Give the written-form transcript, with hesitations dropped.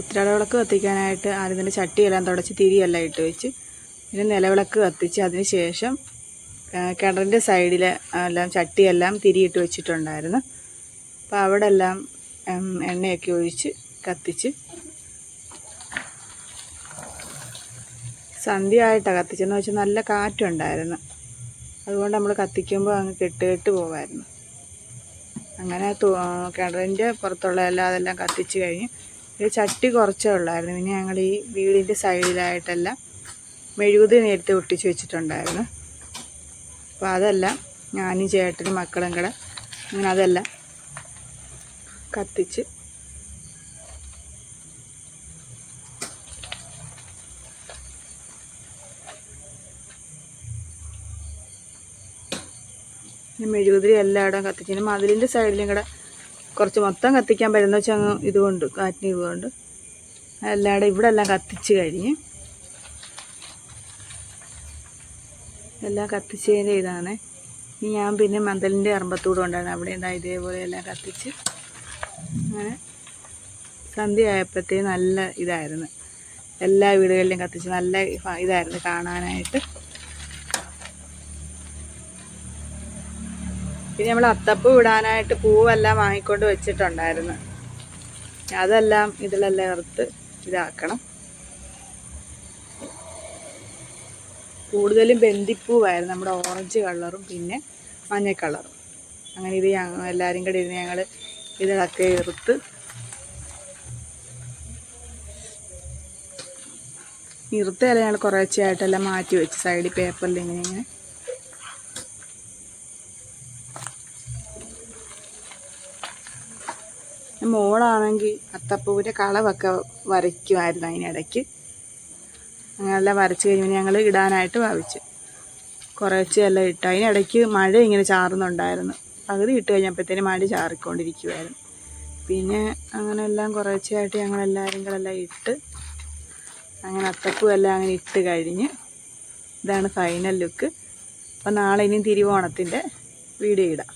ഉത്തരാടവിളക്ക് കത്തിക്കാനായിട്ട് ആദ്യം തന്നെ ചട്ടിയെല്ലാം തുടച്ച് തിരിയെല്ലാം ഇട്ട് വെച്ച് പിന്നെ നിലവിളക്ക് കത്തിച്ച് അതിന് ശേഷം കിണറിൻ്റെ സൈഡിൽ എല്ലാം ചട്ടിയെല്ലാം തിരിയിട്ട് വെച്ചിട്ടുണ്ടായിരുന്നു. അപ്പോൾ അവിടെ എല്ലാം എണ്ണയൊക്കെ ഒഴിച്ച് കത്തിച്ച് സന്ധ്യയായിട്ടാണ് കത്തിച്ചെന്ന് വെച്ചാൽ നല്ല കാറ്റുണ്ടായിരുന്നു. അതുകൊണ്ട് നമ്മൾ കത്തിക്കുമ്പോൾ അങ്ങ് കെട്ട് പോകുമായിരുന്നു. അങ്ങനെ കിണറിൻ്റെ പുറത്തുള്ള അതെല്ലാം കത്തിച്ച് കഴിഞ്ഞ് ഒരു ചട്ടി കുറച്ചേ ഉള്ളായിരുന്നു. പിന്നെ ഞങ്ങൾ ഈ വീടിൻ്റെ സൈഡിലായിട്ടെല്ലാം മെഴുകുതിരി നേരത്തെ ഒട്ടിച്ച് വെച്ചിട്ടുണ്ടായിരുന്നു. അപ്പോൾ അതെല്ലാം ഞാനും ചേട്ടനും മക്കളും കൂടെ അങ്ങനെ അതെല്ലാം കത്തിച്ച് മെഴുകുതിരി എല്ലായിടവും കത്തിച്ച് മതിലിൻ്റെ സൈഡിലും കൂടെ കുറച്ച് മൊത്തം കത്തിക്കാൻ പറ്റുന്ന വെച്ചാൽ അങ്ങ് ഇതുകൊണ്ട് കാറ്റിന് ഇതുകൊണ്ട് എല്ലായിടും ഇവിടെ എല്ലാം കത്തിച്ച് കഴിഞ്ഞ് എല്ലാം കത്തിച്ചതിൻ്റെ ഇതാണ്. ഇനി ഞാൻ പിന്നെ മതിലിൻ്റെ അറമ്പത്തൂടെ കൊണ്ടാണ് അവിടെ ഉണ്ടായി ഇതേപോലെ എല്ലാം കത്തിച്ച് അങ്ങനെ സന്ധ്യ ആയപ്പോഴത്തേക്ക് നല്ല ഇതായിരുന്നു. എല്ലാ വീടുകളിലും കത്തിച്ച് നല്ല ഇതായിരുന്നു കാണാനായിട്ട്. പിന്നെ നമ്മൾ അത്തപ്പൂ ഇടാനായിട്ട് പൂവെല്ലാം വാങ്ങിക്കൊണ്ട് വെച്ചിട്ടുണ്ടായിരുന്നു. അതെല്ലാം ഇതിലെല്ലാം ചേർത്ത് ഇതാക്കണം. കൂടുതലും ബന്ദിപ്പൂവായിരുന്നു, നമ്മുടെ ഓറഞ്ച് കളറും പിന്നെ മഞ്ഞ കളറും. അങ്ങനെ ഇത് എല്ലാവരും കൂടെ ഇരുന്ന് ഞങ്ങൾ ഇതിലൊക്കെ ചേർത്ത് നിർത്തല ഞങ്ങൾ കുറേശ്ശെയായിട്ടെല്ലാം മാറ്റി വെച്ച് സൈഡിൽ പേപ്പറിൽ ഇങ്ങനെ മോളാണെങ്കിൽ അത്തപ്പൂവിൻ്റെ കളവൊക്കെ വരയ്ക്കുമായിരുന്നു അതിനിടയ്ക്ക്. അങ്ങനെല്ലാം വരച്ച് കഴിഞ്ഞ് ഞങ്ങൾ ഇടാനായിട്ട് ഭാവിച്ചു. കുറേശ്ശെ എല്ലാം ഇട്ട് അതിനിടയ്ക്ക് മഴ ഇങ്ങനെ ചാറുന്നുണ്ടായിരുന്നു. പകുതി ഇട്ട് കഴിഞ്ഞപ്പോഴത്തേന് മഴ ചാറിക്കൊണ്ടിരിക്കുമായിരുന്നു. പിന്നെ അങ്ങനെ എല്ലാം കുറേശ്ശെയായിട്ട് ഞങ്ങളെല്ലാവരും കൂടെ എല്ലാം ഇട്ട് അങ്ങനെ അത്തപ്പൂ എല്ലാം അങ്ങനെ ഇട്ട് കഴിഞ്ഞ് ഇതാണ് ഫൈനൽ ലുക്ക്. അപ്പോൾ നാളെ ഇനിയും തിരുവോണത്തിൻ്റെ വീഡിയോ ഇടാം.